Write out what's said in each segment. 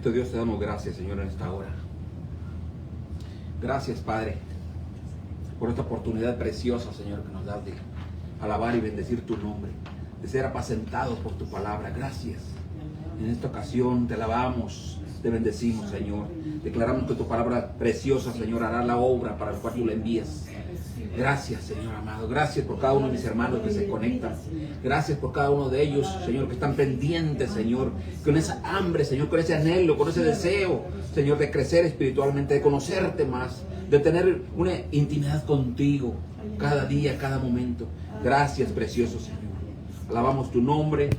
Bendito Dios, te damos gracias, Señor, en esta hora. Gracias, Padre, por esta oportunidad preciosa, Señor, que nos das de alabar y bendecir tu nombre, de ser apacentados por tu palabra. Gracias. En esta ocasión te alabamos, te bendecimos, Señor. Declaramos que tu palabra preciosa, Señor, hará la obra para la cual tú la envías. Gracias, Señor amado. Gracias por cada uno de mis hermanos que se conectan. Gracias por cada uno de ellos, Señor, que están pendientes, Señor, con esa hambre, Señor, con ese anhelo, con ese deseo, Señor, de crecer espiritualmente, de conocerte más, de tener una intimidad contigo cada día, cada momento. Gracias, precioso Señor. Alabamos tu nombre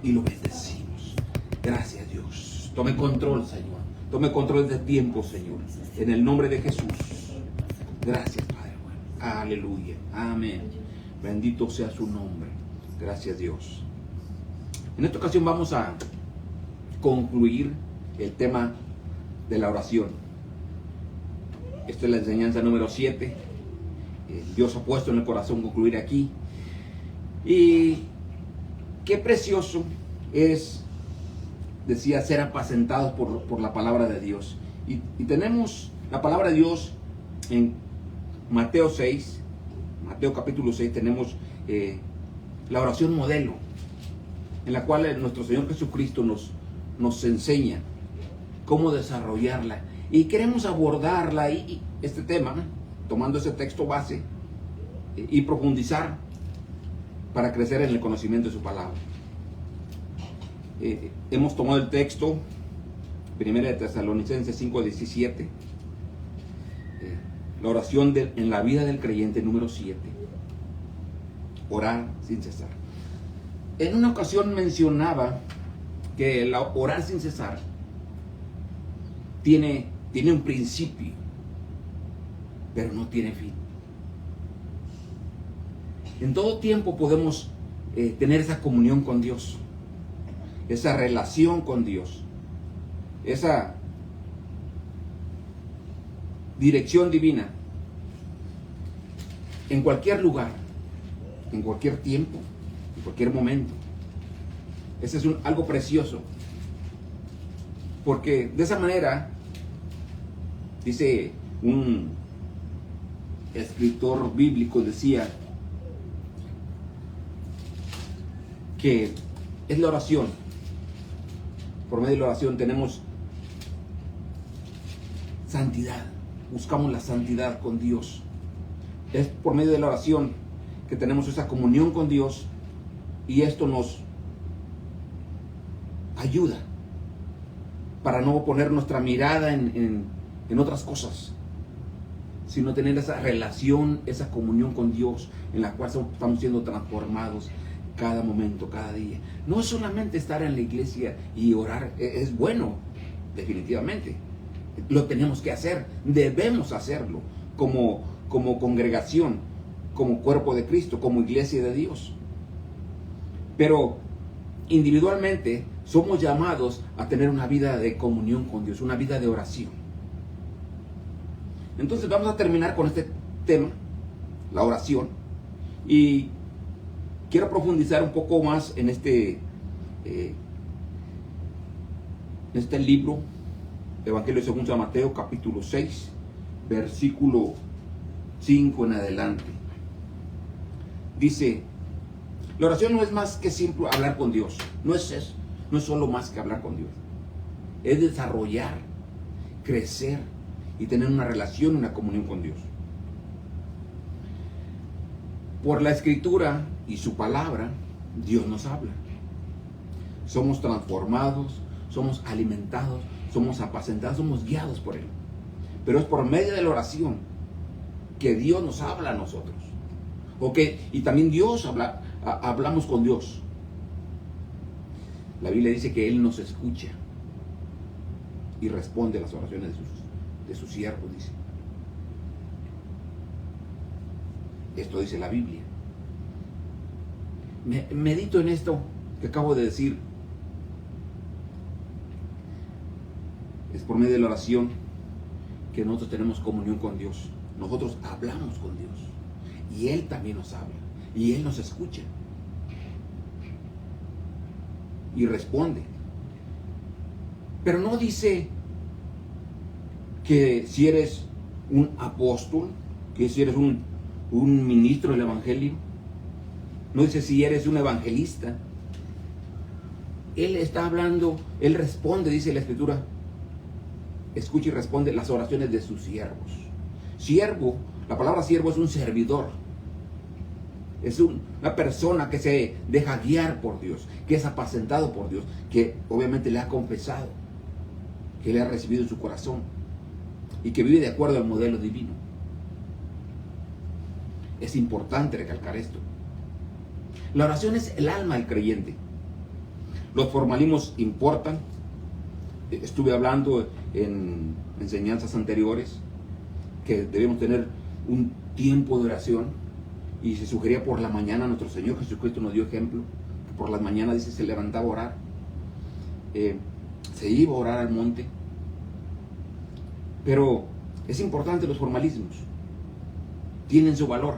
y lo bendecimos. Gracias, Dios. Tome control, Señor. Tome control de este tiempo, Señor. En el nombre de Jesús. Gracias, Padre. Aleluya. Amén. Bendito sea su nombre. Gracias, Dios. En esta ocasión vamos a concluir el tema de la oración. Esta es la enseñanza número 7. Dios ha puesto en el corazón concluir aquí. Y qué precioso es, decía, ser apacentados por la palabra de Dios. Y tenemos la palabra de Dios en Mateo 6, Mateo capítulo 6, tenemos la oración modelo, en la cual nuestro Señor Jesucristo nos enseña cómo desarrollarla. Y queremos abordarla, este tema, tomando ese texto base y profundizar para crecer en el conocimiento de su palabra. Hemos tomado el texto, 1 de Tesalonicenses 5:17, la oración en la vida del creyente número 7, orar sin cesar. En una ocasión mencionaba que orar sin cesar tiene un principio, pero no tiene fin. En todo tiempo podemos tener esa comunión con Dios, esa relación con Dios, esa dirección divina, en cualquier lugar, en cualquier tiempo, en cualquier momento. Ese es algo precioso, porque de esa manera, dice un escritor bíblico, decía que es la oración. Por medio de la oración tenemos santidad, buscamos la santidad con Dios. Es por medio de la oración que tenemos esa comunión con Dios, y esto nos ayuda para no poner nuestra mirada en otras cosas, sino tener esa relación, esa comunión con Dios, en la cual estamos siendo transformados cada momento, cada día. No es solamente estar en la iglesia y orar, es bueno, definitivamente. Lo tenemos que hacer, debemos hacerlo como congregación, como cuerpo de Cristo, como iglesia de Dios. Pero individualmente somos llamados a tener una vida de comunión con Dios, una vida de oración. Entonces vamos a terminar con este tema, la oración, y quiero profundizar un poco más en este libro, Evangelio según San Mateo, capítulo 6, versículo 5 en adelante. Dice, la oración no es más que simple hablar con Dios. No es eso, no es solo más que hablar con Dios. Es desarrollar, crecer y tener una relación, una comunión con Dios. Por la Escritura y su palabra, Dios nos habla. Somos transformados, somos alimentados, somos apacentados, somos guiados por Él. Pero es por medio de la oración que Dios nos habla a nosotros. Y también hablamos con Dios. La Biblia dice que Él nos escucha y responde a las oraciones de sus siervos, dice. Esto dice la Biblia. Medito en esto que acabo de decir. Es por medio de la oración que nosotros tenemos comunión con Dios. Nosotros hablamos con Dios y Él también nos habla y Él nos escucha y responde. Pero no dice que si eres un apóstol, que si eres un ministro del evangelio. No dice si eres un evangelista. Él está hablando, él responde, dice la escritura. Escucha y responde las oraciones de sus siervos. Siervo, la palabra siervo es un servidor. Es una persona que se deja guiar por Dios, que es apacentado por Dios, que obviamente le ha confesado, que le ha recibido en su corazón y que vive de acuerdo al modelo divino. Es importante recalcar esto. La oración es el alma del creyente. Los formalismos importan. Estuve hablando en enseñanzas anteriores que debemos tener un tiempo de oración, y se sugería por la mañana. Nuestro Señor Jesucristo nos dio ejemplo, que por las mañanas, dice, se levantaba a orar, se iba a orar al monte. Pero es importante, los formalismos tienen su valor,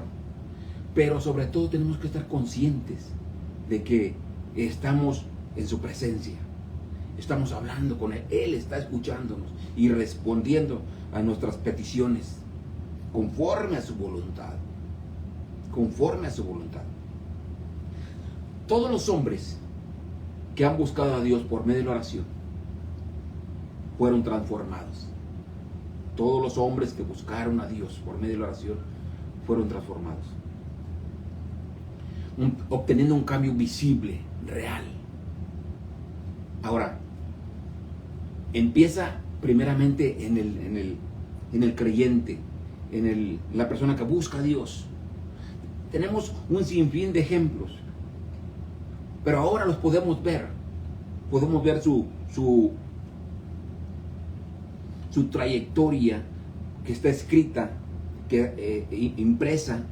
pero sobre todo tenemos que estar conscientes de que estamos en su presencia. Estamos hablando con Él. Él está escuchándonos y respondiendo a nuestras peticiones conforme a su voluntad. Conforme a su voluntad. Todos los hombres que han buscado a Dios por medio de la oración fueron transformados. Todos los hombres que buscaron a Dios por medio de la oración fueron transformados, obteniendo un cambio visible, real. Ahora, empieza primeramente en el creyente, en la persona que busca a Dios. Tenemos un sinfín de ejemplos, pero ahora los podemos ver. Podemos ver su trayectoria que está escrita, impresa,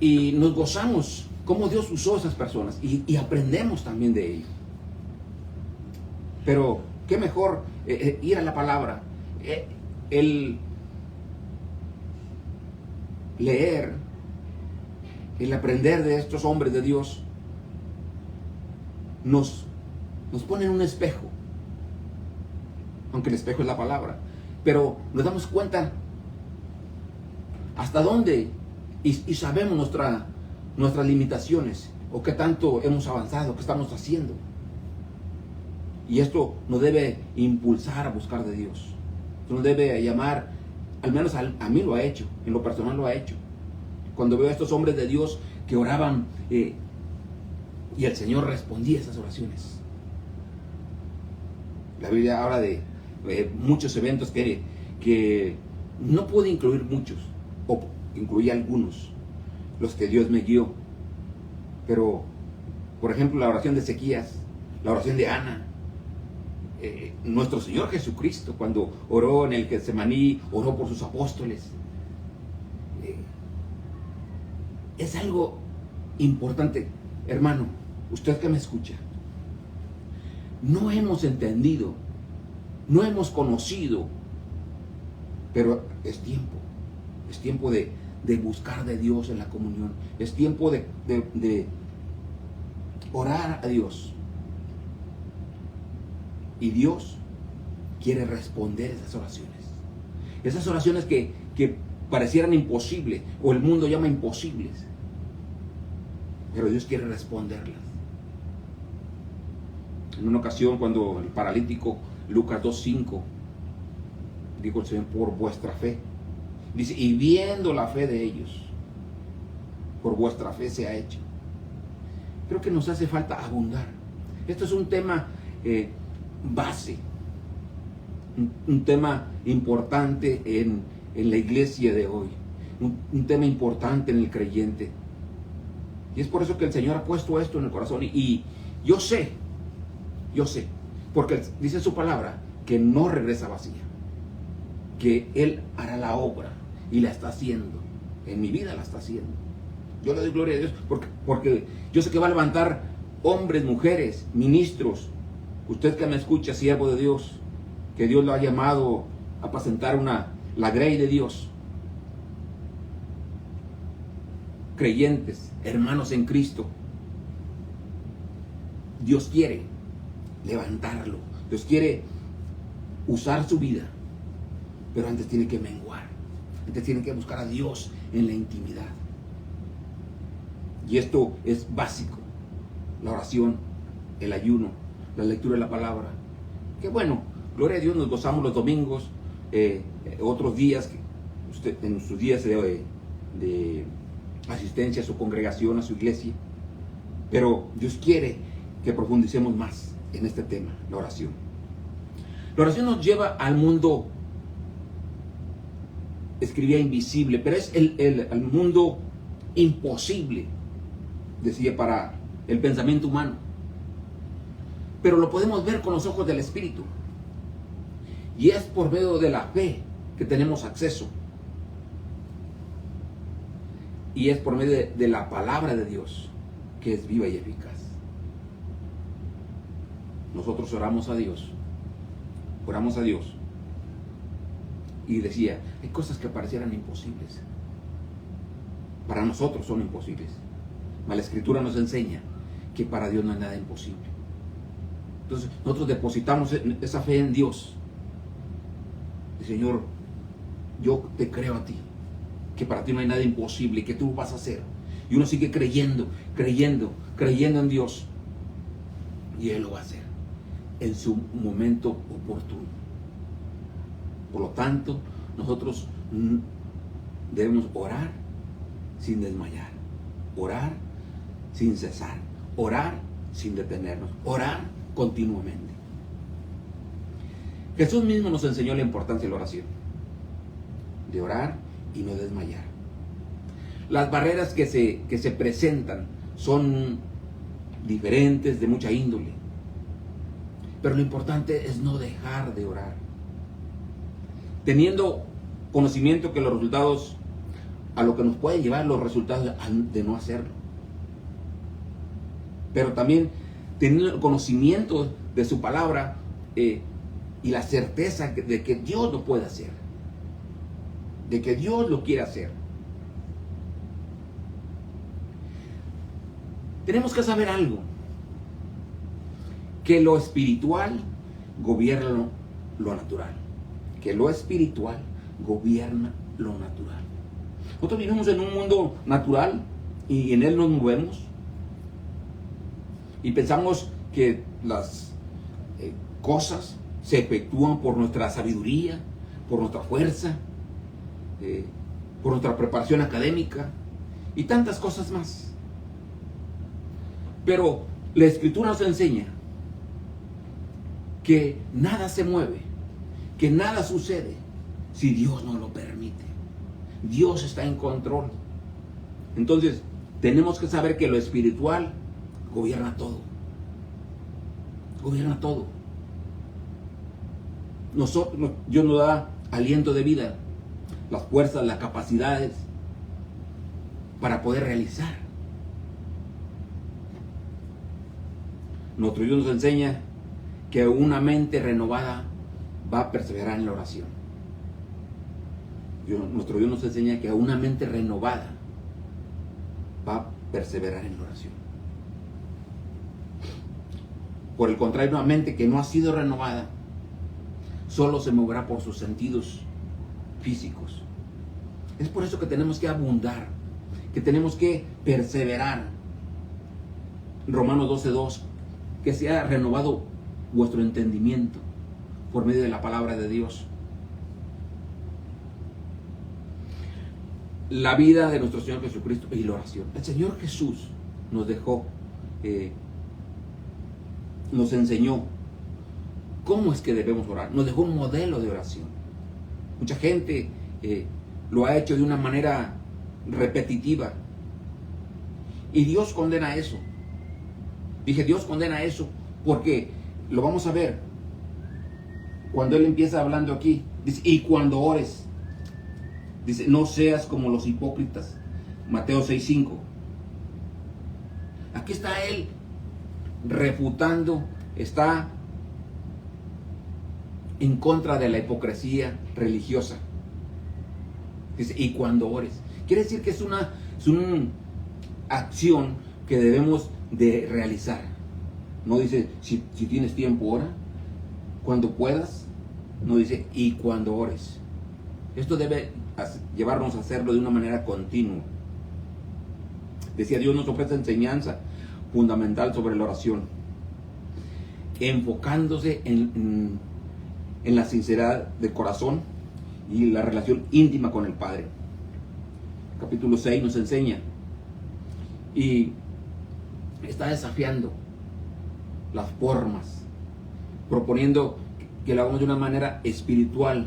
y nos gozamos cómo Dios usó a esas personas y aprendemos también de ello. Pero qué mejor ir a la palabra, el leer, el aprender de estos hombres de Dios nos pone en un espejo, aunque el espejo es la palabra, pero nos damos cuenta hasta dónde y sabemos nuestras limitaciones, o qué tanto hemos avanzado, qué estamos haciendo. Y esto nos debe impulsar a buscar de Dios. Esto nos debe llamar, al menos a mí lo ha hecho, en lo personal lo ha hecho. Cuando veo a estos hombres de Dios que oraban y el Señor respondía a esas oraciones. La Biblia habla de muchos eventos que no pude incluir muchos, o incluí algunos, los que Dios me guió. Pero, por ejemplo, la oración de Ezequías, la oración de Ana, nuestro Señor Jesucristo, cuando oró en el Getsemaní, oró por sus apóstoles. Es algo importante, hermano, usted que me escucha. No hemos entendido, no hemos conocido, pero es tiempo de buscar de Dios en la comunión, es tiempo de orar a Dios. Y Dios quiere responder esas oraciones que parecieran imposibles, o el mundo llama imposibles, pero Dios quiere responderlas. En una ocasión, cuando el paralítico, Lucas 2:5, dijo el Señor, por vuestra fe, dice, y viendo la fe de ellos, por vuestra fe se ha hecho. Creo que nos hace falta abundar. Esto es un tema base, un tema importante en la iglesia de hoy, un tema importante en el creyente. Y es por eso que el Señor ha puesto esto en el corazón. Y yo sé, porque dice su palabra, que no regresa vacía, que Él hará la obra y la está haciendo. En mi vida la está haciendo. Yo le doy gloria a Dios porque yo sé que va a levantar hombres, mujeres, ministros. Usted que me escucha, siervo de Dios, que Dios lo ha llamado a apacentar la grey de Dios. Creyentes, hermanos en Cristo. Dios quiere levantarlo. Dios quiere usar su vida, pero antes tiene que menguar. Antes tiene que buscar a Dios en la intimidad. Y esto es básico. La oración, el ayuno, la lectura de la palabra. Que bueno, gloria a Dios, nos gozamos los domingos, otros días, en sus días de asistencia a su congregación, a su iglesia. Pero Dios quiere que profundicemos más en este tema, la oración. La oración nos lleva al mundo, escribía invisible, pero es el mundo imposible, decía, para el pensamiento humano. Pero lo podemos ver con los ojos del Espíritu. Y es por medio de la fe que tenemos acceso. Y es por medio de la palabra de Dios, que es viva y eficaz. Nosotros oramos a Dios. Oramos a Dios. Y decía, hay cosas que parecieran imposibles. Para nosotros son imposibles. Mas la Escritura nos enseña que para Dios no hay nada imposible. Entonces nosotros depositamos esa fe en Dios. Y Señor, yo te creo a ti, que para ti no hay nada imposible y que tú vas a hacer. Y uno sigue creyendo en Dios. Y Él lo va a hacer en su momento oportuno. Por lo tanto, nosotros debemos orar sin desmayar, orar sin cesar, orar sin detenernos, orar continuamente. Jesús mismo nos enseñó la importancia de la oración, de orar y no desmayar. Las barreras que se presentan son diferentes, de mucha índole, pero lo importante es no dejar de orar, teniendo conocimiento que los resultados, a lo que nos puede llevar los resultados de no hacerlo, pero también teniendo el conocimiento de su palabra y la certeza de que Dios lo puede hacer, de que Dios lo quiere hacer. Tenemos que saber algo, que lo espiritual gobierna lo natural, que lo espiritual gobierna lo natural. Nosotros vivimos en un mundo natural y en él nos movemos y pensamos que las cosas se efectúan por nuestra sabiduría, por nuestra fuerza, por nuestra preparación académica y tantas cosas más. Pero la Escritura nos enseña que nada se mueve, que nada sucede si Dios no lo permite. Dios está en control. Entonces, tenemos que saber que lo espiritual gobierna todo. Gobierna todo. Dios nos da aliento de vida, las fuerzas, las capacidades para poder realizar. Nuestro Dios nos enseña que una mente renovada va a perseverar en la oración. Nuestro Dios nos enseña que una mente renovada va a perseverar en la oración. Por el contrario, una mente que no ha sido renovada solo se moverá por sus sentidos físicos. Es por eso que tenemos que abundar, que tenemos que perseverar. Romanos 12:2, que sea renovado vuestro entendimiento por medio de la palabra de Dios. La vida de nuestro Señor Jesucristo y la oración. El Señor Jesús nos dejó, nos enseñó cómo es que debemos orar. Nos dejó un modelo de oración. Mucha gente lo ha hecho de una manera repetitiva. Y Dios condena eso. Dije, Dios condena eso porque lo vamos a ver cuando Él empieza hablando aquí. Dice, y cuando ores, dice, no seas como los hipócritas. Mateo 6:5. Aquí está Él refutando, está en contra de la hipocresía religiosa. Dice, y cuando ores. Quiere decir que es una acción que debemos de realizar. No dice si tienes tiempo, ora. Cuando puedas. No dice y cuando ores. Esto debe llevarnos a hacerlo de una manera continua. Decía, Dios nos ofrece enseñanza fundamental sobre la oración, enfocándose en la sinceridad del corazón y la relación íntima con el Padre. Capítulo 6 nos enseña y está desafiando las formas, proponiendo que lo hagamos de una manera espiritual,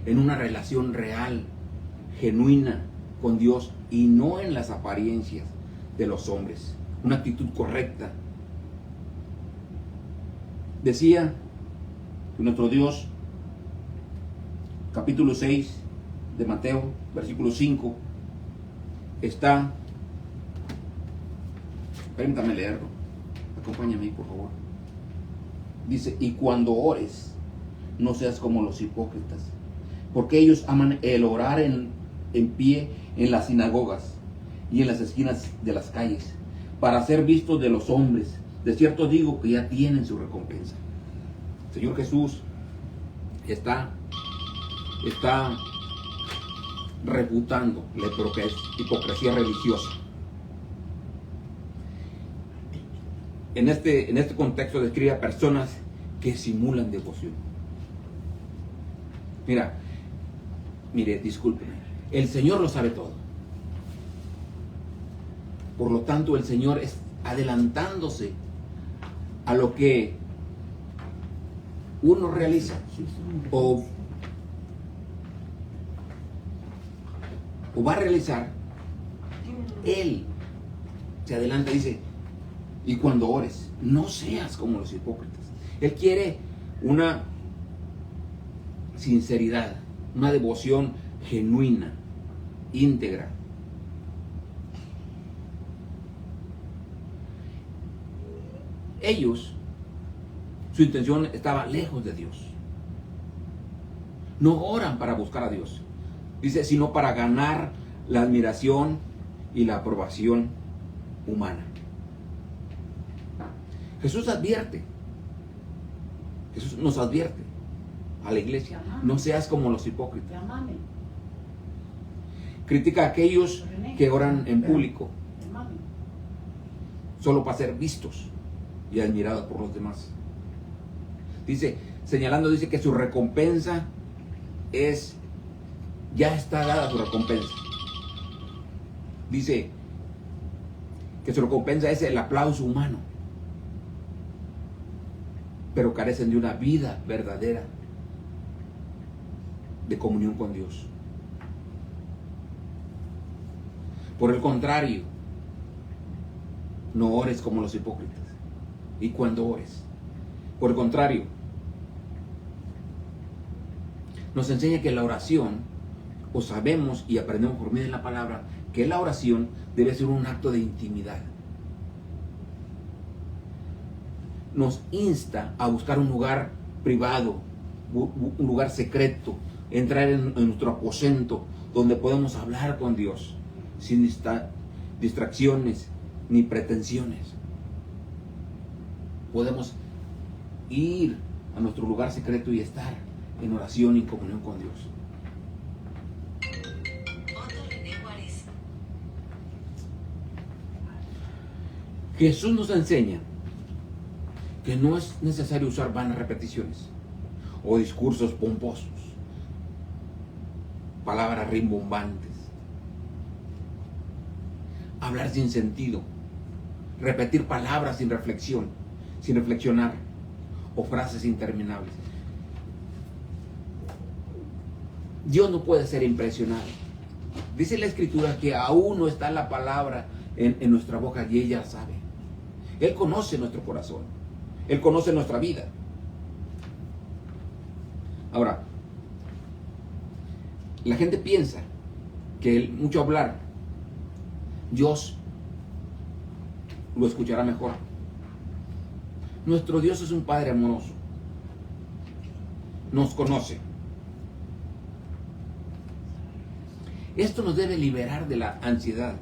en una relación real, genuina con Dios y no en las apariencias de los hombres. Una actitud correcta. Decía que nuestro Dios, capítulo 6 de Mateo, versículo 5, está, permítame leerlo, acompáñame por favor. Dice, y cuando ores, no seas como los hipócritas, porque ellos aman el orar en pie en las sinagogas y en las esquinas de las calles, para ser vistos de los hombres. De cierto digo que ya tienen su recompensa. Señor Jesús está refutando la hipocresía religiosa. En este contexto describe a personas que simulan devoción. Mire, discúlpeme, el Señor lo sabe todo. Por lo tanto, el Señor es adelantándose a lo que uno realiza o va a realizar. Él se adelanta y dice, y cuando ores, no seas como los hipócritas. Él quiere una sinceridad, una devoción genuina, íntegra. Ellos, su intención estaba lejos de Dios. No oran para buscar a Dios, dice, sino para ganar la admiración y la aprobación humana. Jesús nos advierte a la iglesia, no seas como los hipócritas. Critica a aquellos que oran en público, solo para ser vistos y admirados por los demás. Dice que su recompensa ya está dada su recompensa. Dice que su recompensa es el aplauso humano, pero carecen de una vida verdadera de comunión con Dios. Por el contrario, no ores como los hipócritas. Y cuando ores, por el contrario, nos enseña que la oración, o sabemos y aprendemos por medio de la palabra, que la oración debe ser un acto de intimidad. Nos insta a buscar un lugar privado, un lugar secreto, entrar en nuestro aposento donde podemos hablar con Dios sin distracciones ni pretensiones. Podemos ir a nuestro lugar secreto y estar en oración y comunión con Dios. Jesús nos enseña que no es necesario usar vanas repeticiones o discursos pomposos, palabras rimbombantes, hablar sin sentido, repetir palabras sin reflexión, sin reflexionar, o frases interminables. Dios no puede ser impresionado. Dice la Escritura que aún no está la palabra en nuestra boca y ella sabe. Él conoce nuestro corazón. Él conoce nuestra vida. Ahora, la gente piensa que mucho hablar, Dios lo escuchará mejor. Nuestro Dios es un Padre amoroso. Nos conoce. Esto nos debe liberar de la ansiedad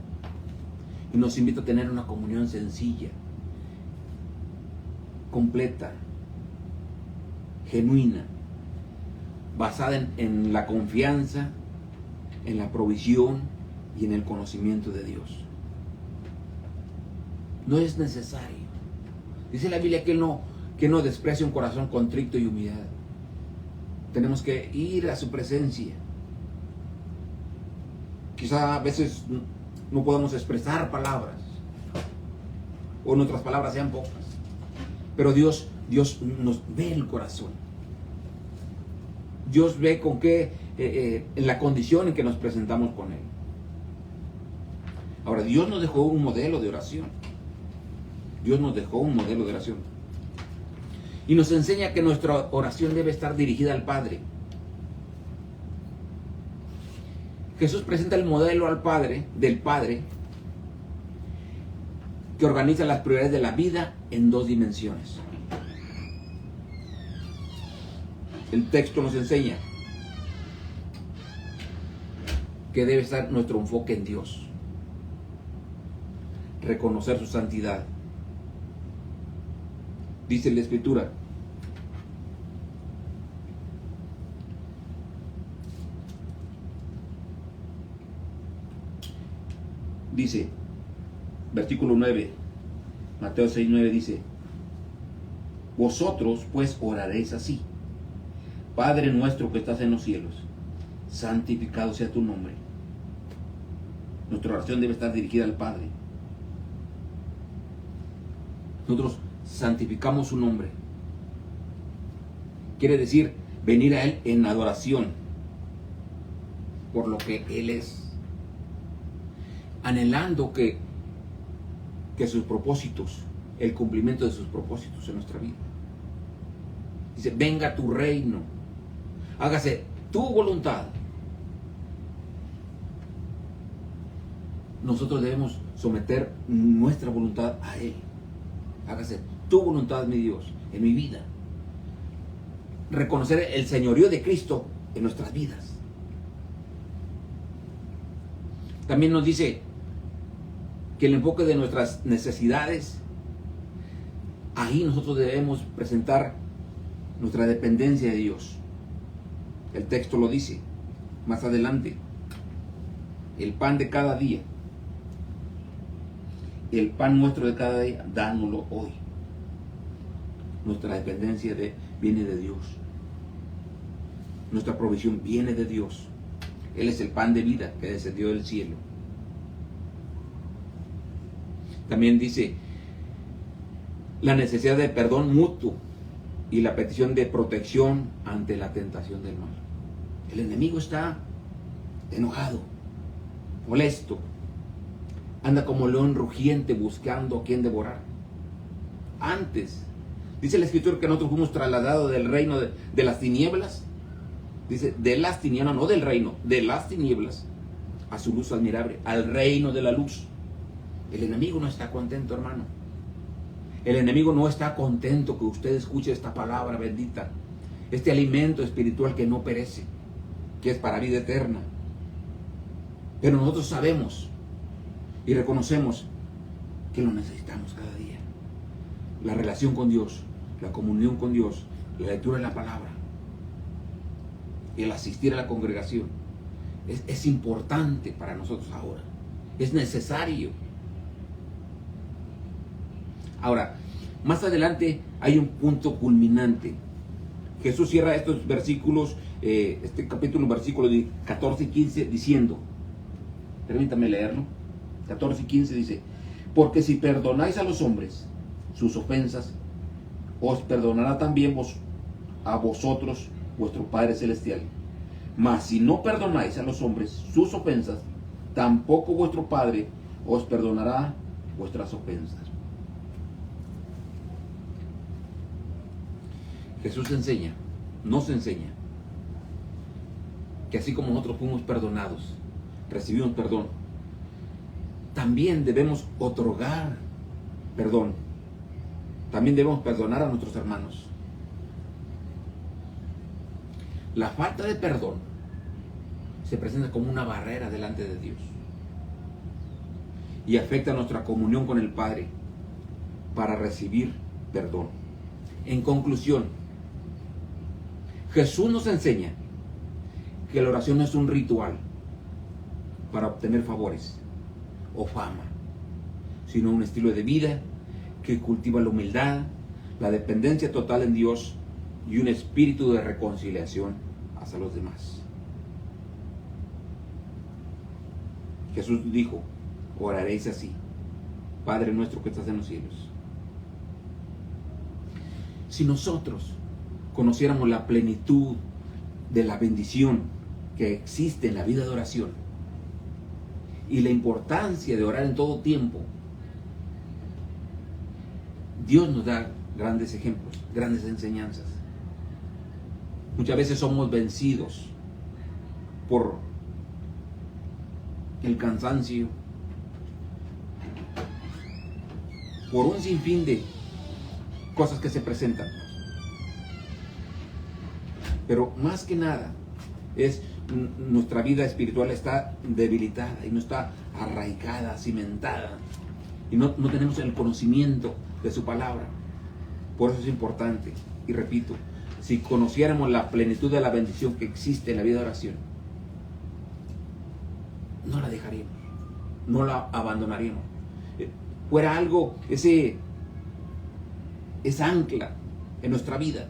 y nos invita a tener una comunión sencilla completa, genuina, basada en la confianza, en la provisión y en el conocimiento de Dios. No es necesario. Dice la Biblia que no desprecia un corazón contrito y humillado. Tenemos que ir a su presencia. Quizá a veces no podamos expresar palabras, o nuestras palabras sean pocas, pero Dios nos ve el corazón. Dios ve con qué, en la condición en que nos presentamos con Él. Ahora, Dios nos dejó un modelo de oración. Dios nos dejó un modelo de oración. Y nos enseña que nuestra oración debe estar dirigida al Padre. Jesús presenta el modelo al Padre, del Padre, que organiza las prioridades de la vida en dos dimensiones. El texto nos enseña que debe estar nuestro enfoque en Dios. Reconocer su santidad. Dice la Escritura: dice, versículo 9, Mateo 6:9 dice: vosotros pues oraréis así: Padre nuestro que estás en los cielos, santificado sea tu nombre. Nuestra oración debe estar dirigida al Padre. Nosotros santificamos su nombre. Quiere decir venir a Él en adoración por lo que Él es, anhelando que sus propósitos, el cumplimiento de sus propósitos en nuestra vida. Dice: venga tu reino, hágase tu voluntad. Nosotros debemos someter nuestra voluntad a Él. Hágase tu voluntad, mi Dios, en mi vida. Reconocer el señorío de Cristo en nuestras vidas. También nos dice que el enfoque de nuestras necesidades, ahí nosotros debemos presentar nuestra dependencia de Dios. El texto lo dice más adelante: el pan de cada día, el pan nuestro de cada día, dánoslo hoy. Nuestra dependencia viene de Dios. Nuestra provisión viene de Dios. Él es el pan de vida que descendió del cielo. También dice la necesidad de perdón mutuo y la petición de protección ante la tentación del mal. El enemigo está enojado, molesto, anda como león rugiente buscando a quien devorar. Antes, dice la Escritura que nosotros fuimos trasladados del reino de las tinieblas. Dice, de las tinieblas, no del reino, de las tinieblas a su luz admirable, al reino de la luz. El enemigo no está contento, hermano. El enemigo no está contento que usted escuche esta palabra bendita, este alimento espiritual que no perece, que es para vida eterna. Pero nosotros sabemos y reconocemos que lo necesitamos cada día. La relación con Dios, la comunión con Dios, la lectura de la palabra, el asistir a la congregación, es importante para nosotros ahora. Es necesario. Ahora, más adelante hay un punto culminante. Jesús cierra estos versículos, este capítulo, versículos 14 y 15, diciendo, permítame leerlo, 14 y 15 dice: porque si perdonáis a los hombres sus ofensas, os perdonará también a vosotros vuestro Padre Celestial. Mas si no perdonáis a los hombres sus ofensas, tampoco vuestro Padre os perdonará vuestras ofensas. Jesús nos enseña que así como nosotros fuimos perdonados, recibimos perdón, también debemos otorgar perdón. También debemos perdonar a nuestros hermanos. La falta de perdón se presenta como una barrera delante de Dios y afecta nuestra comunión con el Padre para recibir perdón. En conclusión, Jesús nos enseña que la oración no es un ritual para obtener favores o fama, sino un estilo de vida que cultiva la humildad, la dependencia total en Dios y un espíritu de reconciliación hacia los demás. Jesús dijo: oraréis así: Padre nuestro que estás en los cielos. Si nosotros conociéramos la plenitud de la bendición que existe en la vida de oración y la importancia de orar en todo tiempo, Dios nos da grandes ejemplos, grandes enseñanzas. Muchas veces somos vencidos por el cansancio, por un sinfín de cosas que se presentan. Pero más que nada, nuestra vida espiritual está debilitada y no está arraigada, cimentada. Y no tenemos el conocimiento de su palabra. Por eso es importante, y repito, si conociéramos la plenitud de la bendición que existe en la vida de oración, no la dejaríamos, no la abandonaríamos. Fuera algo, esa ancla en nuestra vida.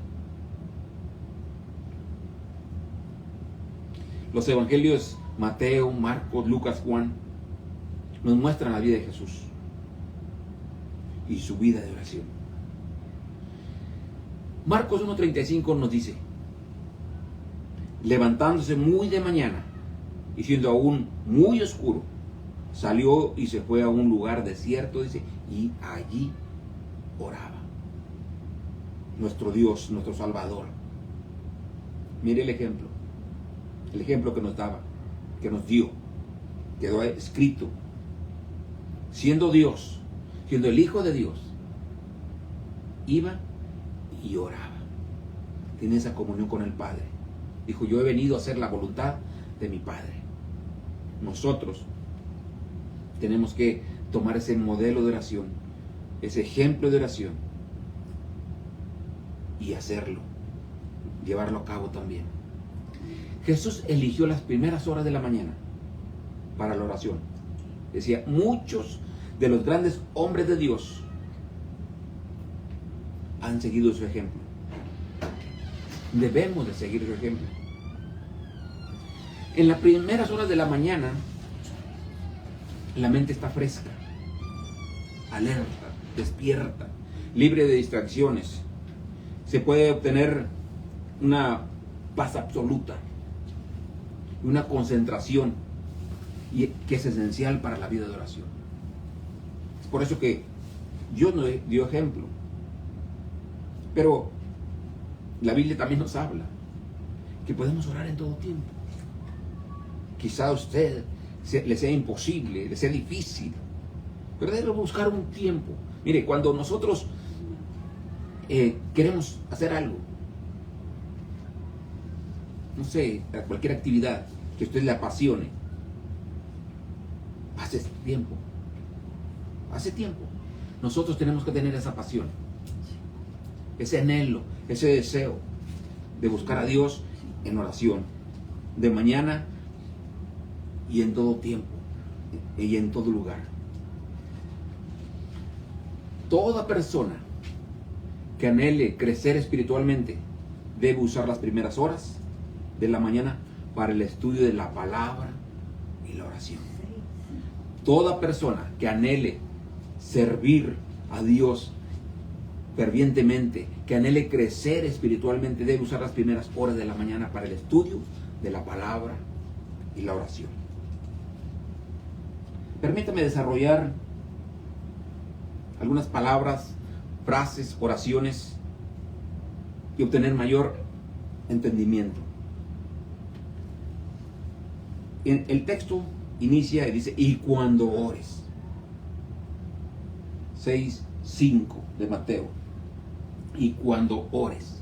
Los evangelios Mateo, Marcos, Lucas, Juan nos muestran la vida de Jesús y su vida de oración. Marcos 1:35 nos dice: levantándose muy de mañana y siendo aún muy oscuro, salió y se fue a un lugar desierto, dice, y allí oraba. Nuestro Dios, nuestro Salvador. Mire el ejemplo que nos daba, que nos dio, quedó escrito. Siendo Dios, siendo el Hijo de Dios, iba y oraba. Tiene esa comunión con el Padre. Dijo: yo he venido a hacer la voluntad de mi Padre. Nosotros tenemos que tomar ese modelo de oración, ese ejemplo de oración, y hacerlo, llevarlo a cabo también. Jesús eligió las primeras horas de la mañana para la oración. Decía, muchos de los grandes hombres de Dios han seguido su ejemplo. Debemos de seguir su ejemplo. En las primeras horas de la mañana, la mente está fresca, alerta, despierta, libre de distracciones. Se puede obtener una paz absoluta, una concentración que es esencial para la vida de oración. Es por eso que Dios nos dio ejemplo. Pero la Biblia también nos habla que podemos orar en todo tiempo. Quizá a usted le sea imposible, le sea difícil, pero debe buscar un tiempo. Mire, cuando nosotros queremos hacer algo, no sé, cualquier actividad que a usted le apasione, hace tiempo. Nosotros tenemos que tener esa pasión, ese anhelo, ese deseo de buscar a Dios en oración, de mañana y en todo tiempo y en todo lugar. Toda persona que anhele crecer espiritualmente debe usar las primeras horas de la mañana para el estudio de la palabra y la oración. Toda persona que anhele servir a Dios fervientemente, que anhele crecer espiritualmente, debe usar las primeras horas de la mañana para el estudio de la palabra y la oración. Permítame desarrollar algunas palabras, frases, oraciones y obtener mayor entendimiento. El texto inicia y dice, y cuando ores. 6:5 de Mateo. Y cuando ores.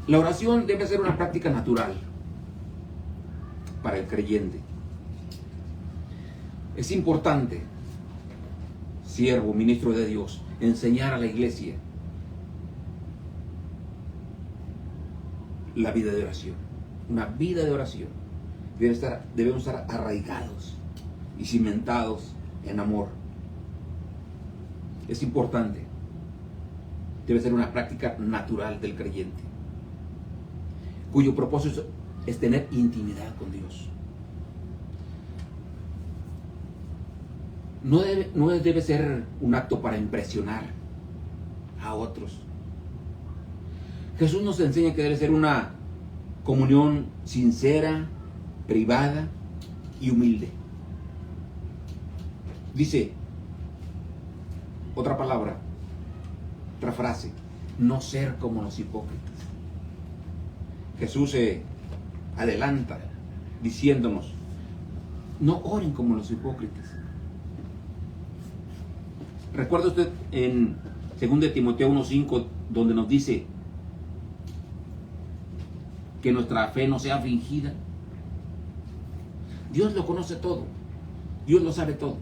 La oración debe ser una práctica natural para el creyente. Es importante, siervo, ministro de Dios, enseñar a la iglesia la vida de oración. Una vida de oración. Debemos estar arraigados y cimentados en amor. Es importante. Debe ser una práctica natural del creyente, cuyo propósito es tener intimidad con Dios. No debe ser un acto para impresionar a otros. Jesús nos enseña que debe ser una comunión sincera, privada y humilde. Dice otra palabra, otra frase: no ser como los hipócritas. Jesús se adelanta diciéndonos: no oren como los hipócritas. ¿Recuerda usted en 2 Timoteo 1:5 donde nos dice que nuestra fe no sea fingida? Dios lo conoce todo. Dios lo sabe todo.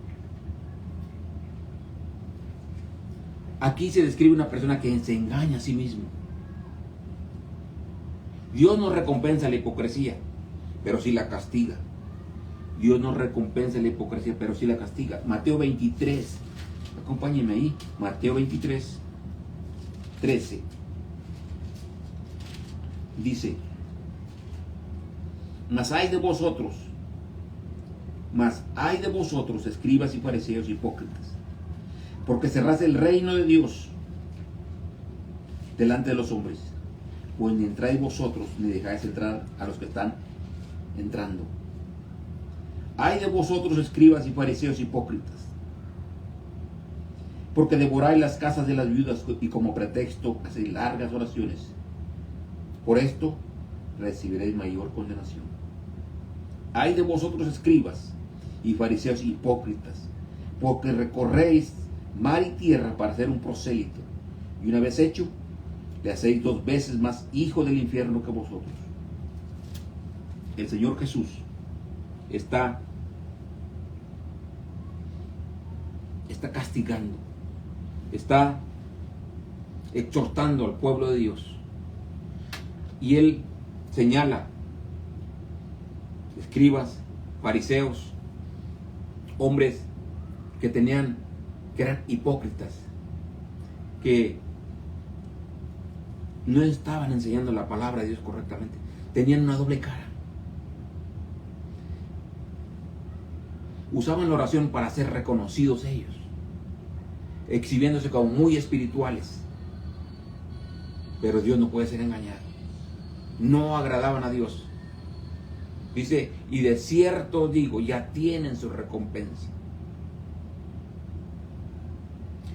Aquí se describe una persona que se engaña a sí mismo. Dios no recompensa la hipocresía, pero sí la castiga. Dios no recompensa la hipocresía, pero sí la castiga. Mateo 23, acompáñenme ahí. Mateo 23, 13. Dice: Mas hay de vosotros, escribas y fariseos hipócritas, porque cerráis el reino de Dios delante de los hombres, pues ni entráis vosotros, ni dejáis entrar a los que están entrando. Ay de vosotros, escribas y fariseos hipócritas, porque devoráis las casas de las viudas y como pretexto hacéis largas oraciones. Por esto recibiréis mayor condenación. Ay de vosotros, escribas y fariseos hipócritas, porque recorréis mar y tierra para hacer un prosélito, y una vez hecho, le hacéis 2 veces más hijo del infierno que vosotros. El Señor Jesús está castigando, está exhortando al pueblo de Dios, y Él señala escribas, fariseos, hombres que eran hipócritas, que no estaban enseñando la palabra de Dios correctamente, tenían una doble cara. Usaban la oración para ser reconocidos ellos, exhibiéndose como muy espirituales. Pero Dios no puede ser engañado. No agradaban a Dios. Dice: y de cierto digo, ya tienen su recompensa.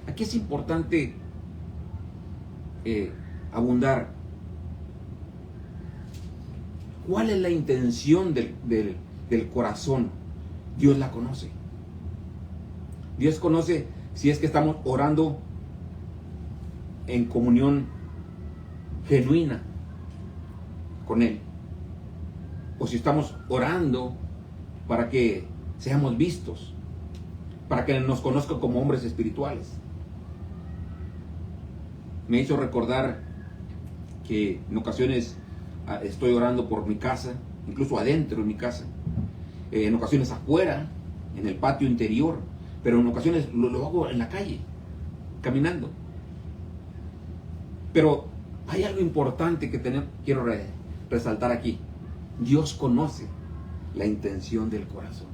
Aquí es importante abundar. ¿Cuál es la intención del corazón? Dios la conoce. Dios conoce si es que estamos orando en comunión genuina con Él, o si estamos orando para que seamos vistos, para que nos conozcan como hombres espirituales. Me hizo recordar que en ocasiones estoy orando por mi casa, incluso adentro de mi casa, en ocasiones afuera, en el patio interior, pero en ocasiones lo hago en la calle, caminando. Pero hay algo importante que quiero resaltar aquí. Dios conoce la intención del corazón.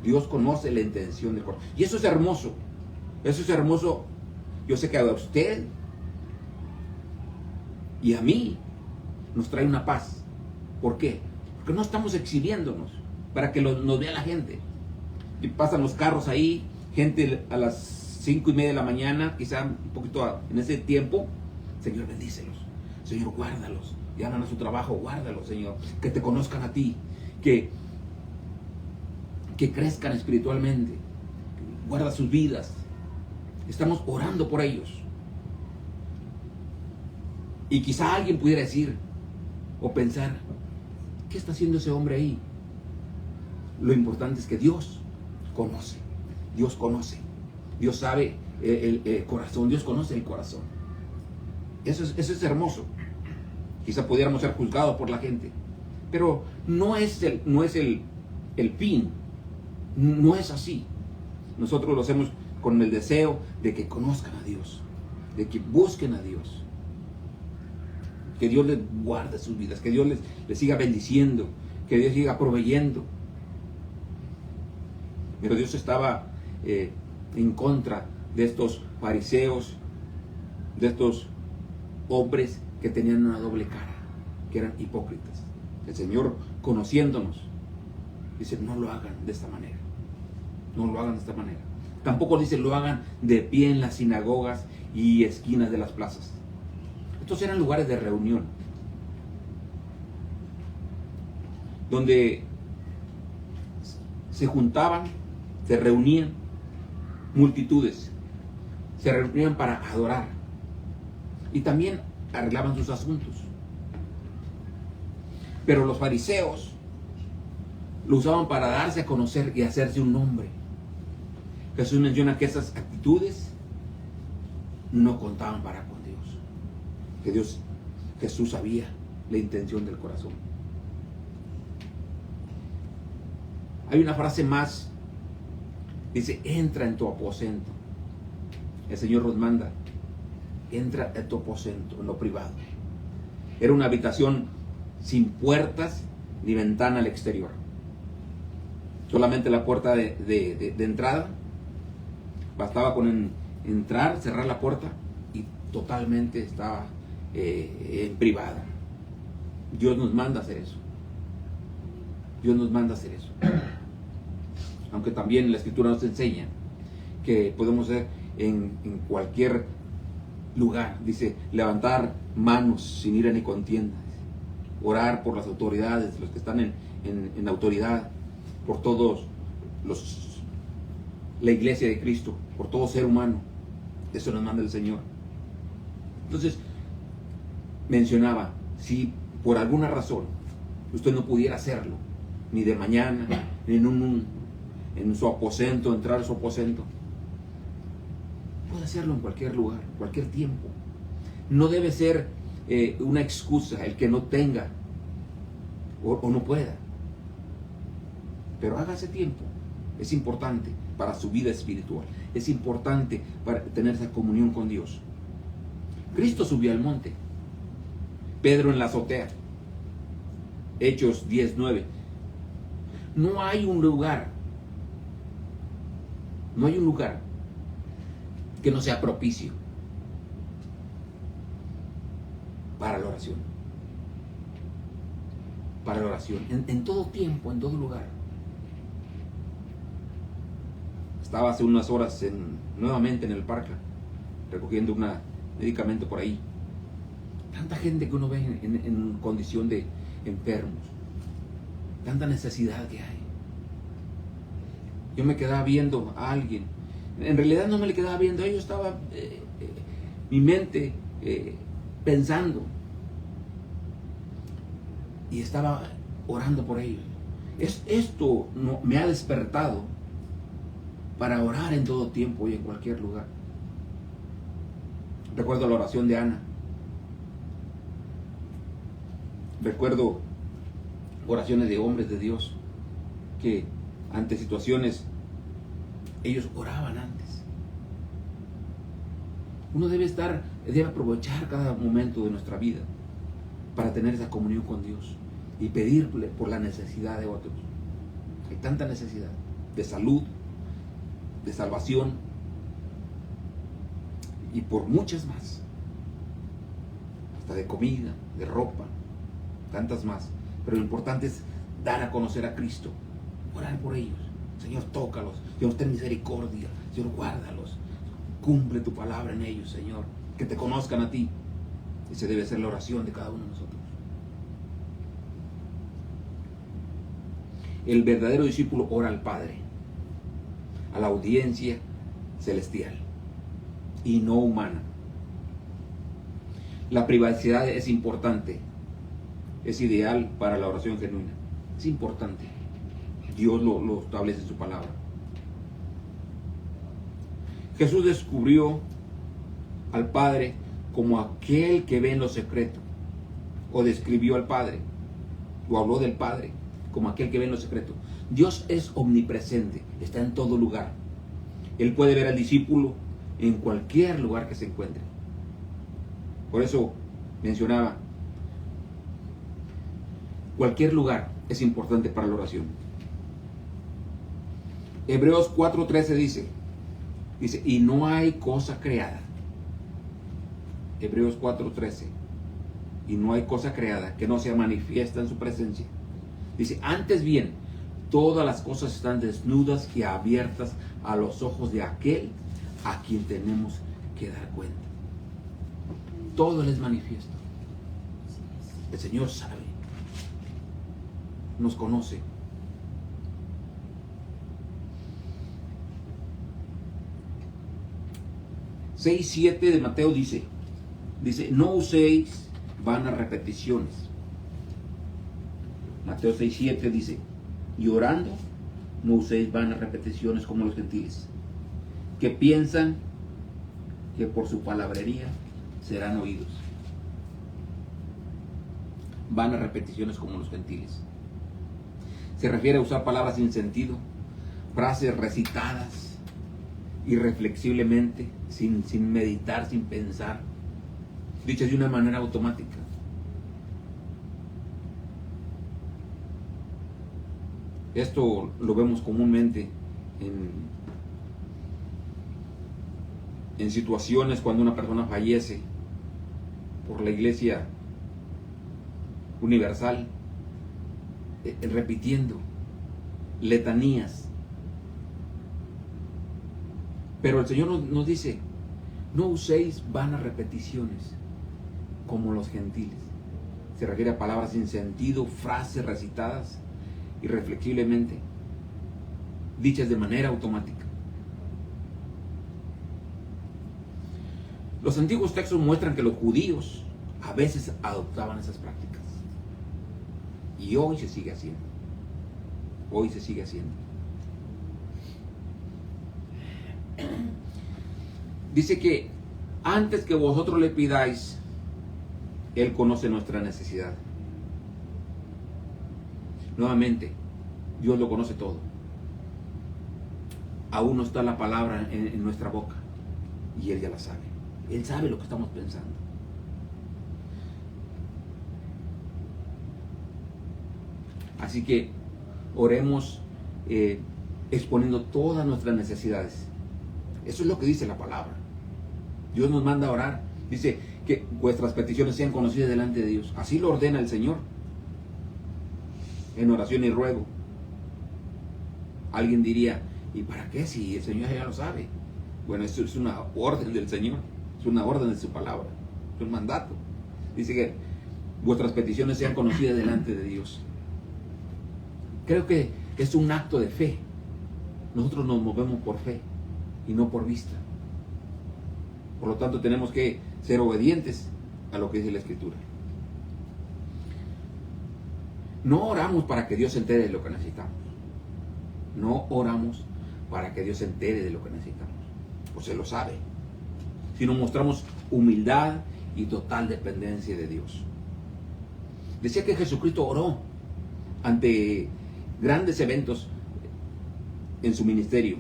Dios conoce la intención del corazón. Y eso es hermoso. Eso es hermoso. Yo sé que a usted y a mí nos trae una paz. ¿Por qué? Porque no estamos exhibiéndonos para que nos vea la gente. Y pasan los carros ahí, gente a las 5:30 de la mañana, quizá un poquito en ese tiempo. Señor, bendícelos. Señor, guárdalos. Llaman a su trabajo, guárdalos, Señor. Que te conozcan a ti. Que crezcan espiritualmente. Guarda sus vidas. Estamos orando por ellos. Y quizá alguien pudiera decir o pensar: ¿qué está haciendo ese hombre ahí? Lo importante es que Dios conoce. Dios conoce. Dios sabe el corazón. Dios conoce el corazón. Eso es hermoso. Quizá pudiéramos ser juzgados por la gente. Pero no es el fin. No es así. Nosotros lo hacemos con el deseo de que conozcan a Dios, de que busquen a Dios, que Dios les guarde sus vidas, que Dios les siga bendiciendo, que Dios siga proveyendo. Pero Dios estaba en contra de estos fariseos, de estos hombres que tenían una doble cara, que eran hipócritas. El Señor, conociéndonos, dice: no lo hagan de esta manera. No lo hagan de esta manera. Tampoco dice: lo hagan de pie en las sinagogas y esquinas de las plazas. Estos eran lugares de reunión, donde se juntaban, se reunían multitudes, se reunían para adorar y también arreglaban sus asuntos. Pero los fariseos lo usaban para darse a conocer y hacerse un nombre. Jesús menciona que esas actitudes no contaban para con Dios, que Jesús sabía la intención del corazón. Hay una frase más, dice: entra en tu aposento. El Señor nos manda: entra en tu aposento, en lo privado. Era una habitación sin puertas ni ventana al exterior. Solamente la puerta de entrada. Bastaba con entrar, cerrar la puerta y totalmente estaba en privada. Dios nos manda a hacer eso. Dios nos manda a hacer eso. Aunque también la Escritura nos enseña que podemos hacer en cualquier lugar. Dice: levantar manos sin ira ni contienda. Orar por las autoridades, los que están en autoridad, por todos la iglesia de Cristo, por todo ser humano. Eso nos manda el Señor. Entonces, mencionaba: si por alguna razón usted no pudiera hacerlo, ni de mañana, ni en su aposento, entrar a su aposento, puede hacerlo en cualquier lugar, en cualquier tiempo. No debe ser una excusa el que no tenga o no pueda. Pero hágase tiempo. Es importante para su vida espiritual. Es importante para tener esa comunión con Dios. Cristo subió al monte. Pedro en la azotea. Hechos 10:9. No hay un lugar que no sea propicio para la oración. Para la oración. En todo tiempo, en todo lugar. Estaba hace unas horas nuevamente en el parque, recogiendo un medicamento por ahí. Tanta gente que uno ve en condición de enfermos. Tanta necesidad que hay. Yo me quedaba viendo a alguien. En realidad no me le quedaba viendo. Yo estaba, mi mente, pensando. Y estaba orando por ellos. Esto me ha despertado para orar en todo tiempo y en cualquier lugar. Recuerdo la oración de Ana. Recuerdo oraciones de hombres de Dios que ante situaciones ellos oraban antes. Uno debe aprovechar cada momento de nuestra vida para tener esa comunión con Dios y pedirle por la necesidad de otros. Hay tanta necesidad de salud, de salvación y por muchas más, hasta de comida, de ropa, tantas más. Pero lo importante es dar a conocer a Cristo, orar por ellos. Señor, tócalos. Señor, ten misericordia. Señor, guárdalos. Cumple tu palabra en ellos, Señor. Que te conozcan a ti. Esa debe ser la oración de cada uno de nosotros. El verdadero discípulo ora al Padre, a la audiencia celestial y no humana. La privacidad es importante. Es ideal para la oración genuina. Es importante. Dios lo establece en su palabra. Jesús descubrió al Padre como aquel que ve en lo secreto o describió al Padre, o habló del Padre, como aquel que ve en lo secreto. Dios es omnipresente, está en todo lugar. Él puede ver al discípulo en cualquier lugar que se encuentre. Por eso mencionaba, cualquier lugar es importante para la oración. Hebreos 4:13 dice, y no hay cosa creada. Hebreos 4:13, y no hay cosa creada que no sea manifiesta en su presencia. Dice, antes bien, todas las cosas están desnudas y abiertas a los ojos de aquel a quien tenemos que dar cuenta. Todo les manifiesto. El Señor sabe, nos conoce. Seis, 7 de Mateo dice, no uséis vanas repeticiones. Mateo 6:7 dice, y orando, no uséis vanas repeticiones como los gentiles, que piensan que por su palabrería serán oídos. Vanas repeticiones como los gentiles. Se refiere a usar palabras sin sentido, frases recitadas irreflexiblemente, sin meditar, sin pensar, dichas de una manera automática. Esto lo vemos comúnmente en situaciones cuando una persona fallece por la Iglesia Universal, repitiendo letanías. Pero el Señor nos dice, no uséis vanas repeticiones como los gentiles. Se refiere a palabras sin sentido, frases recitadas irreflexiblemente, dichas de manera automática. Los antiguos textos muestran que los judíos a veces adoptaban esas prácticas. Y hoy se sigue haciendo. Hoy se sigue haciendo. Dice que antes que vosotros le pidáis, Él conoce nuestra necesidad. Nuevamente, Dios lo conoce todo. Aún no está la palabra en nuestra boca y Él ya la sabe. Él sabe lo que estamos pensando. Así que oremos exponiendo todas nuestras necesidades. Eso es lo que dice la palabra. Dios nos manda a orar. Dice que vuestras peticiones sean conocidas delante de Dios. Así lo ordena el Señor. En oración y ruego. Alguien diría, ¿y para qué si el Señor ya lo sabe? Bueno, eso es una orden del Señor. Es una orden de su palabra. Es un mandato. Dice que vuestras peticiones sean conocidas delante de Dios. Creo que es un acto de fe. Nosotros nos movemos por fe y no por vista. Por lo tanto, tenemos que ser obedientes a lo que dice la Escritura. No oramos para que Dios se entere de lo que necesitamos. No oramos para que Dios se entere de lo que necesitamos, pues Él lo sabe. Sino mostramos humildad y total dependencia de Dios. Decía que Jesucristo oró ante grandes eventos en su ministerio.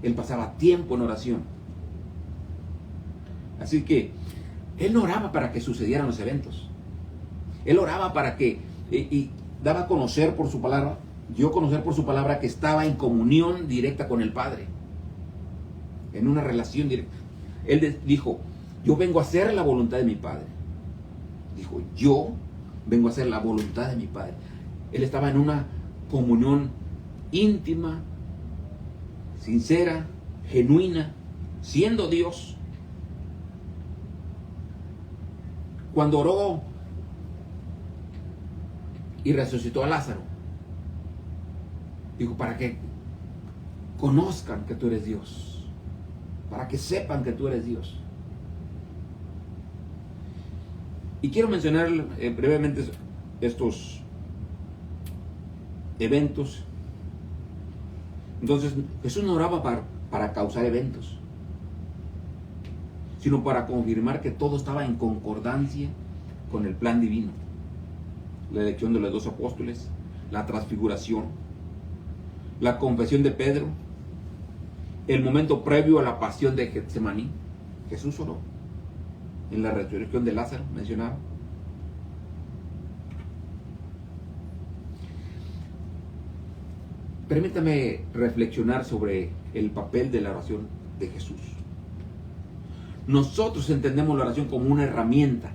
Él pasaba tiempo en oración. Así que Él no oraba para que sucedieran los eventos. Él oraba para que, y daba a conocer por su palabra, dio a conocer por su palabra que estaba en comunión directa con el Padre. En una relación directa. Él dijo, yo vengo a hacer la voluntad de mi Padre. Dijo, yo vengo a hacer la voluntad de mi Padre. Él estaba en una comunión íntima, sincera, genuina, siendo Dios. Cuando oró y resucitó a Lázaro, dijo, para que conozcan que tú eres Dios, para que sepan que tú eres Dios. Y quiero mencionar brevemente estos eventos. Entonces, Jesús no oraba para causar eventos, sino para confirmar que todo estaba en concordancia con el plan divino. La elección de los 2 apóstoles, la transfiguración, la confesión de Pedro, el momento previo a la pasión de Getsemaní. Jesús oró en la resurrección de Lázaro, mencionaba. Permítame reflexionar sobre el papel de la oración de Jesús. Nosotros entendemos la oración como una herramienta.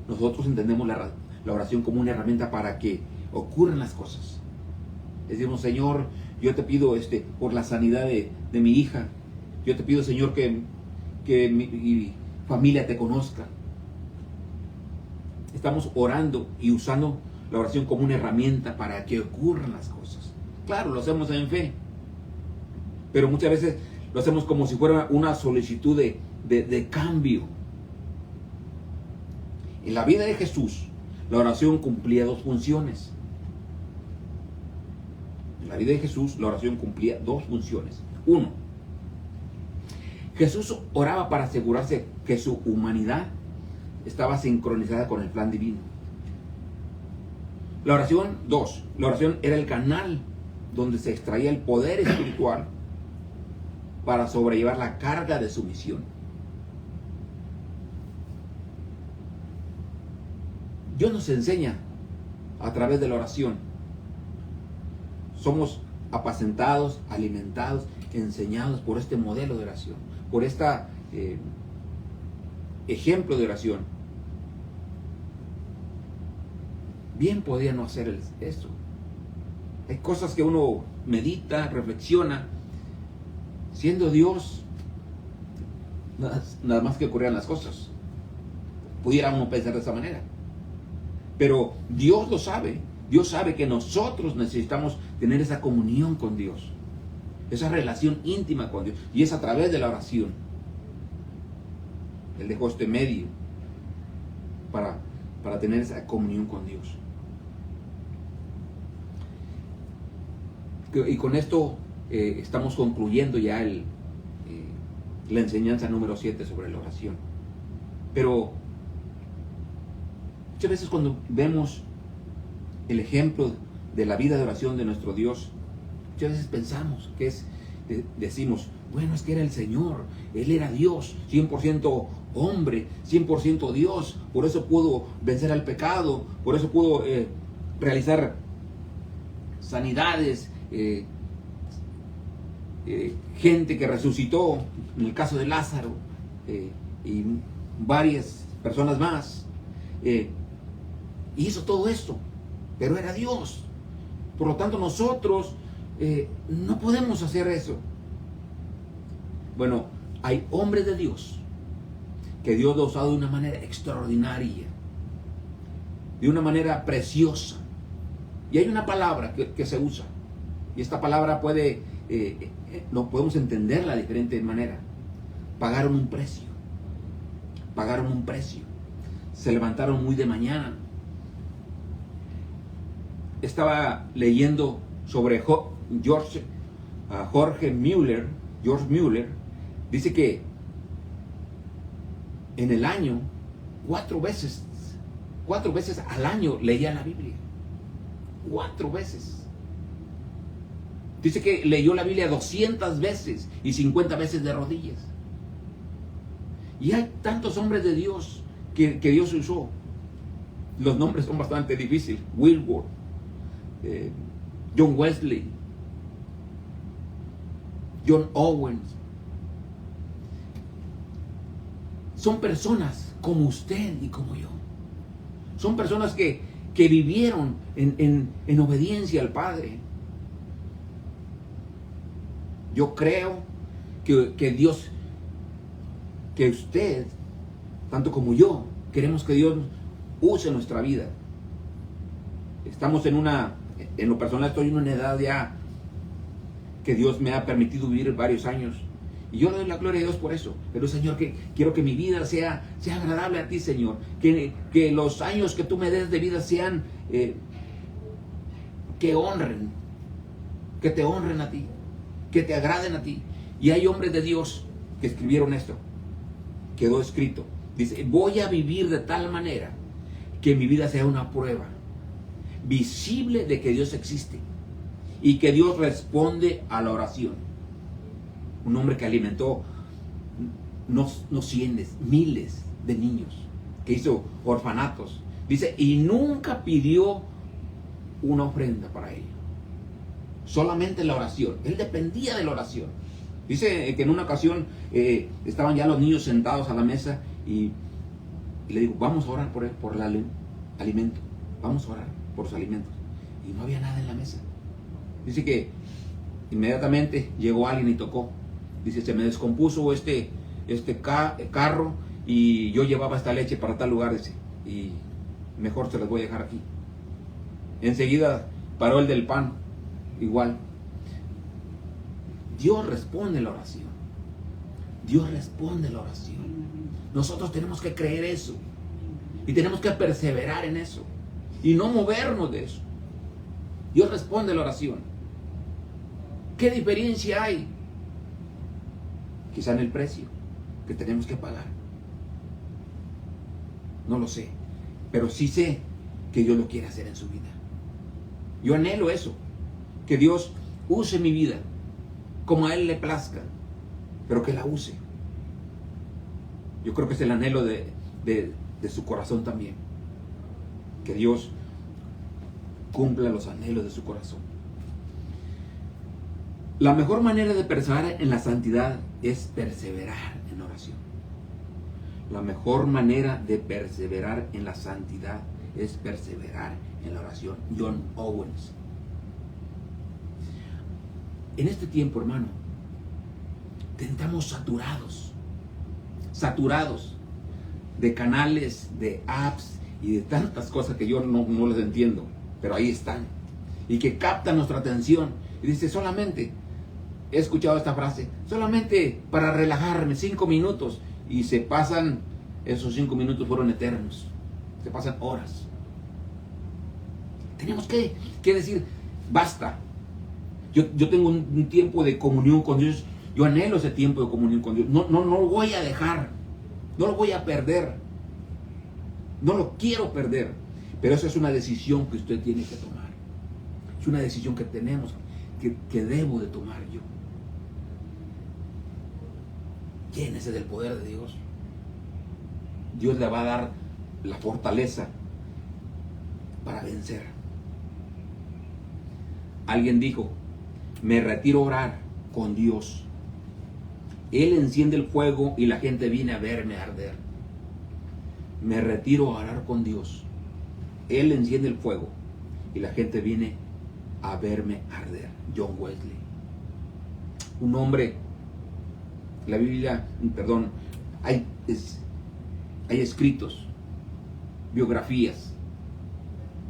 Nosotros entendemos la oración como una herramienta para que ocurran las cosas. Decimos, Señor, yo te pido por la sanidad de mi hija. Yo te pido, Señor, que mi familia te conozca. Estamos orando y usando la oración como una herramienta para que ocurran las cosas. Claro, lo hacemos en fe, pero muchas veces lo hacemos como si fuera una solicitud de cambio. En la vida de Jesús, la oración cumplía 2 funciones. En la vida de Jesús, la oración cumplía 2 funciones. 1. Jesús oraba para asegurarse que su humanidad estaba sincronizada con el plan divino. La oración, 2. La oración era el canal donde se extraía el poder espiritual para sobrellevar la carga de su misión. Dios nos enseña a través de la oración. Somos apacentados, alimentados, enseñados por este modelo de oración, por este ejemplo de oración. Bien podía no hacer eso. Hay cosas que uno medita, reflexiona. Siendo Dios, nada más que ocurrieran las cosas. Pudiera uno pensar de esa manera. Pero Dios lo sabe. Dios sabe que nosotros necesitamos tener esa comunión con Dios. Esa relación íntima con Dios. Y es a través de la oración. Él dejó este medio para tener esa comunión con Dios. Y con esto estamos concluyendo ya la enseñanza número 7 sobre la oración. Pero muchas veces cuando vemos el ejemplo de la vida de oración de nuestro Dios, muchas veces pensamos que decimos, bueno, es que era el Señor, Él era Dios, 100% hombre, 100% Dios, por eso pudo vencer al pecado, por eso pudo realizar sanidades, gente que resucitó, en el caso de Lázaro, y varias personas más, hizo todo esto, pero era Dios. Por lo tanto nosotros no podemos hacer eso. Bueno, hay hombres de Dios que Dios lo ha usado de una manera extraordinaria, de una manera preciosa. Y hay una palabra que se usa, y esta palabra no podemos entenderla de diferente manera. Pagaron un precio. Pagaron un precio. Se levantaron muy de mañana. Estaba leyendo sobre George Mueller. George Mueller dice que en el año 4 veces al año leía la Biblia. 4 veces. Dice que leyó la Biblia 200 veces y 50 veces de rodillas. Y hay tantos hombres de Dios que Dios usó. Los nombres son bastante difíciles. Wilbur, John Wesley, John Owens. Son personas como usted y como yo. Son personas que vivieron en obediencia al Padre. Yo creo que Dios, que usted, tanto como yo, queremos que Dios use nuestra vida. Estamos en lo personal estoy en una edad ya que Dios me ha permitido vivir varios años. Y yo le doy la gloria a Dios por eso. Pero Señor, quiero que mi vida sea agradable a ti, Señor. Que los años que tú me des de vida sean, que honren, que te honren a ti, que te agraden a ti. Y hay hombres de Dios que escribieron esto. Quedó escrito Dice, voy a vivir de tal manera que mi vida sea una prueba visible de que Dios existe y que Dios responde a la oración. Un hombre que alimentó no cientos, miles de niños, que hizo orfanatos. Dice, y nunca pidió una ofrenda para ello. Solamente la oración. Él dependía de la oración. Dice que en una ocasión estaban ya los niños sentados a la mesa y le digo, vamos a orar por el alimento. Vamos a orar por los alimentos. Y no había nada en la mesa. Dice que inmediatamente llegó alguien y tocó. Dice, se me descompuso este carro y yo llevaba esta leche para tal lugar, dice, y mejor se las voy a dejar aquí. Enseguida paró el del pan, igual. Dios responde la oración. Dios responde la oración. Nosotros tenemos que creer eso. Y tenemos que perseverar en eso. Y no movernos de eso. Dios responde la oración. ¿Qué diferencia hay? Quizá en el precio que tenemos que pagar. No lo sé. Pero sí sé que Dios lo quiere hacer en su vida. Yo anhelo eso. Que Dios use mi vida como a Él le plazca, pero que la use. Yo creo que es el anhelo de su corazón también. Que Dios cumpla los anhelos de su corazón. La mejor manera de perseverar en la santidad es perseverar en oración. La mejor manera de perseverar en la santidad es perseverar en la oración. John Owens. En este tiempo, hermano, estamos saturados de canales, de apps y de tantas cosas que yo no les entiendo, pero ahí están, y que captan nuestra atención. Y dice, solamente, he escuchado esta frase, solamente para relajarme 5 minutos, y se pasan, esos 5 minutos fueron eternos, se pasan horas. Tenemos que decir, basta. Yo tengo un tiempo de comunión con Dios. Yo anhelo ese tiempo de comunión con Dios. No lo voy a dejar. No lo voy a perder. No lo quiero perder. Pero esa es una decisión que usted tiene que tomar. Es una decisión que tenemos, que debo de tomar yo. Llénese del poder de Dios. Dios le va a dar la fortaleza para vencer. Alguien dijo, me retiro a orar con Dios. Él enciende el fuego y la gente viene a verme arder. Me retiro a orar con Dios. Él enciende el fuego y la gente viene a verme arder. John Wesley. Un hombre, la Biblia, perdón, hay escritos, biografías,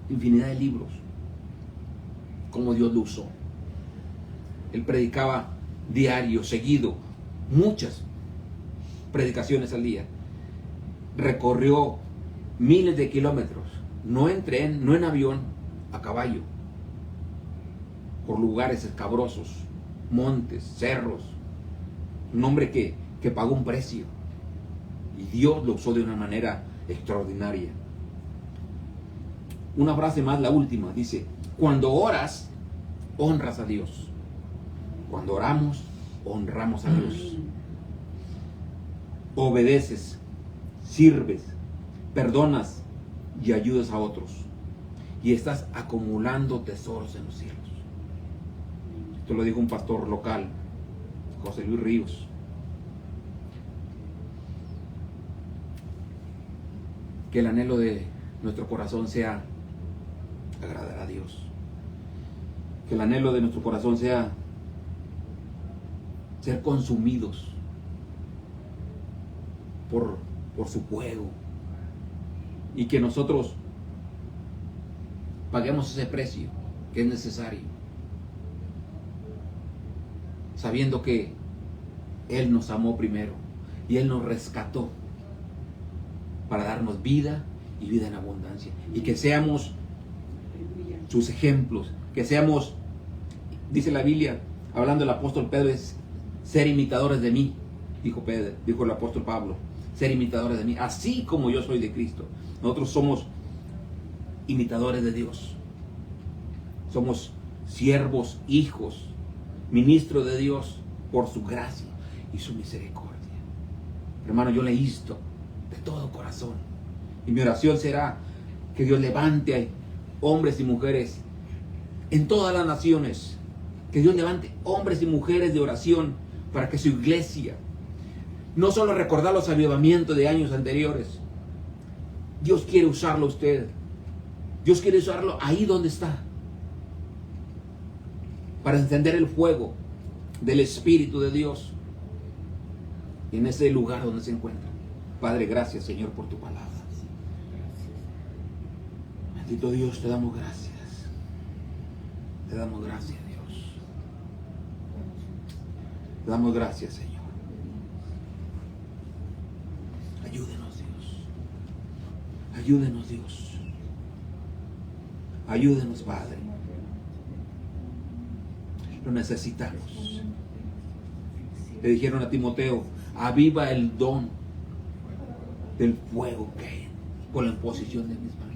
infinidad de libros, cómo Dios lo usó. Él predicaba diario, seguido, muchas predicaciones al día. Recorrió miles de kilómetros, no en tren, no en avión, a caballo, por lugares escabrosos, montes, cerros. Un hombre que pagó un precio. Y Dios lo usó de una manera extraordinaria. Una frase más, la última, dice, cuando oras, honras a Dios. Cuando oramos, honramos a Dios. Obedeces, sirves, perdonas y ayudas a otros. Y estás acumulando tesoros en los cielos. Esto lo dijo un pastor local, José Luis Ríos. Que el anhelo de nuestro corazón sea agradar a Dios. Que el anhelo de nuestro corazón sea ser consumidos por su fuego. Y que nosotros paguemos ese precio que es necesario. Sabiendo que Él nos amó primero y Él nos rescató para darnos vida y vida en abundancia. Y que seamos sus ejemplos, que seamos, dice la Biblia, hablando el apóstol Pedro, es ser imitadores de mí, dijo el apóstol Pablo. ser imitadores de mí, así como yo soy de Cristo. Nosotros somos imitadores de Dios. Somos siervos, hijos, ministros de Dios por su gracia y su misericordia. Hermano, yo le insto de todo corazón. Y mi oración será que Dios levante a hombres y mujeres en todas las naciones. Que Dios levante hombres y mujeres de oración para que su iglesia no solo recordar los avivamientos de años anteriores. Dios quiere usarlo a usted. Dios quiere usarlo ahí donde está. Para encender el fuego del Espíritu de Dios en ese lugar donde se encuentra. Padre, gracias, Señor, por tu palabra. Bendito Dios, te damos gracias. Te damos gracias, Dios. Te damos gracias, Señor. Ayúdenos, Dios. Ayúdenos, Dios. Ayúdenos, Padre. Lo necesitamos. Le dijeron a Timoteo, aviva el don del fuego que hay por la imposición de mis manos.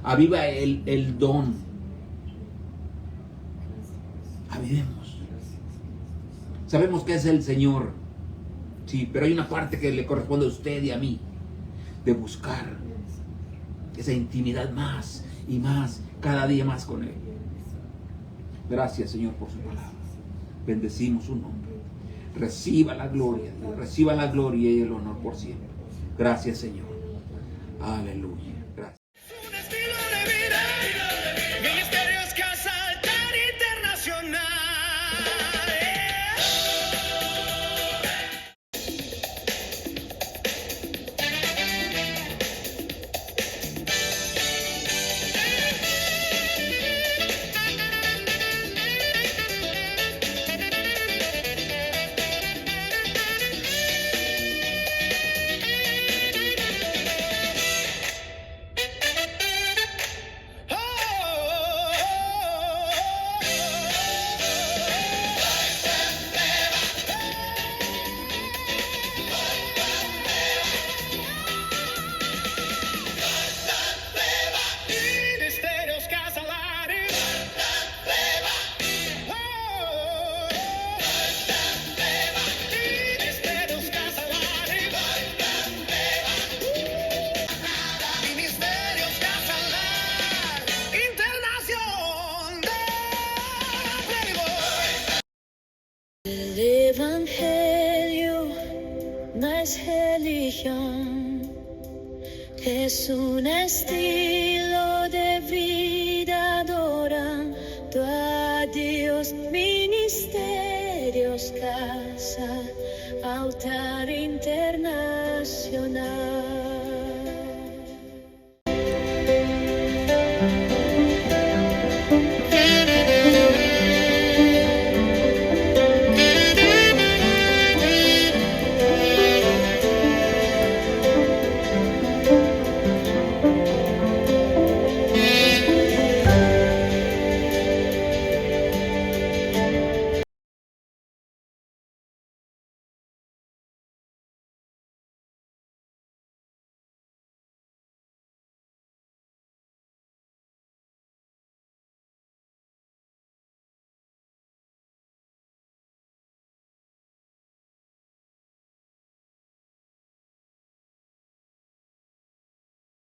Aviva el don. Avivemos. Sabemos que es el Señor. Sí, pero hay una parte que le corresponde a usted y a mí. De buscar esa intimidad más y más, cada día más con Él. Gracias, Señor, por su palabra. Bendecimos su nombre. Reciba la gloria, Dios. Reciba la gloria y el honor por siempre. Gracias, Señor. Aleluya. Gracias. Un estilo de vida, Ministerios Casa Altar Internacional. Ministerios Casa Lares. Ministerios Casa Lares. Ministerios Casa Lares. Internación El Evangelio no es religión, es un estilo de vida adorando a Dios. Ministerios Casa Altar Internacional.